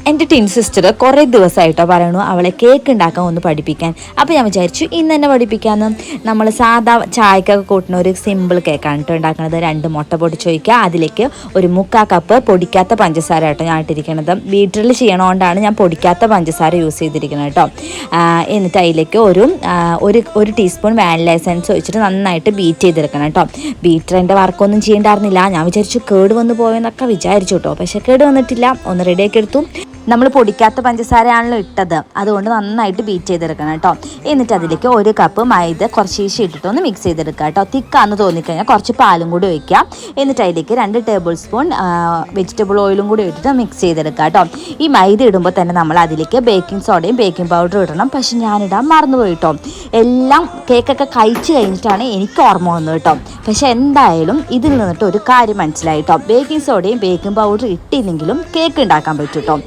എൻ്റെ tin sister കുറേ ദിവസമായിട്ടോ പറയണു അവളെ കേക്ക് ഉണ്ടാക്കാൻ ഒന്ന് പഠിപ്പിക്കാൻ. അപ്പോൾ ഞാൻ വിചാരിച്ചു ഇന്ന് തന്നെ പഠിപ്പിക്കാമെന്ന്. നമ്മൾ സാധാ ചായക്കൊക്കെ കൂട്ടുന്ന ഒരു സിമ്പിൾ കേക്കാണ് കേട്ടോ ഉണ്ടാക്കുന്നത്. 2 മുട്ട പൊടിച്ച് വയ്ക്കുക, അതിലേക്ക് ഒരു 3/4 കപ്പ് പൊടിക്കാത്ത പഞ്ചസാര കേട്ടോ ഞാൻ ഇട്ടിരിക്കുന്നത്. ബീറ്ററിൽ ചെയ്യണോണ്ടാണ് ഞാൻ പൊടിക്കാത്ത പഞ്ചസാര യൂസ് ചെയ്തിരിക്കുന്നത് കേട്ടോ. എന്നിട്ട് അതിലേക്ക് ഒരു ടീസ്പൂൺ വാനില എസൻസ് ഒഴിച്ചിട്ട് നന്നായിട്ട് ബീറ്റ് ചെയ്തെടുക്കണം കേട്ടോ. ബീറ്റർ എൻ്റെ വർക്കൊന്നും ചെയ്യണ്ടായിരുന്നില്ല. ഞാൻ വിചാരിച്ചു കേട് വന്ന് പോയെന്നൊക്കെ വിചാരിച്ചു കേട്ടോ, പക്ഷേ കേട് വന്നിട്ടില്ല. ഒന്ന് റെഡിയാക്കി എടുത്തു. നമ്മൾ പൊടിക്കാത്ത പഞ്ചസാരയാണല്ലോ ഇട്ടത്, അതുകൊണ്ട് നന്നായിട്ട് ബീറ്റ് ചെയ്തെടുക്കണം കേട്ടോ. എന്നിട്ട് അതിലേക്ക് 1 കപ്പ് മൈദ കുറച്ച് ഇട്ടിട്ട് ഒന്ന് മിക്സ് ചെയ്തെടുക്കുക കേട്ടോ. തിക്കാന്ന് തോന്നിക്കഴിഞ്ഞാൽ കുറച്ച് പാലും കൂടി ഒഴിക്കുക. എന്നിട്ട് അതിലേക്ക് 2 ടേബിൾ സ്പൂൺ വെജിറ്റബിൾ ഓയിലും കൂടി ഇട്ടിട്ട് മിക്സ് ചെയ്തെടുക്കുക കേട്ടോ. ഈ മൈദ ഇടുമ്പോൾ തന്നെ നമ്മൾ അതിലേക്ക് ബേക്കിംഗ് സോഡയും ബേക്കിംഗ് പൗഡറും ഇടണം. പക്ഷെ ഞാനിടാൻ മറന്നുപോയി കേട്ടോ. എല്ലാം കേക്കൊക്കെ കഴിച്ച് കഴിഞ്ഞിട്ടാണ് എനിക്ക് ഓർമ്മ വന്നത് കേട്ടോ. പക്ഷെ എന്തായാലും ഇതിൽ നിന്നിട്ട് ഒരു കാര്യം മനസ്സിലായി കേട്ടോ. ബേക്കിംഗ് സോഡയും ബേക്കിംഗ് പൗഡറും ഇട്ടില്ലെങ്കിലും കേക്ക് ഉണ്ടാക്കാൻ പറ്റും കേട്ടോ.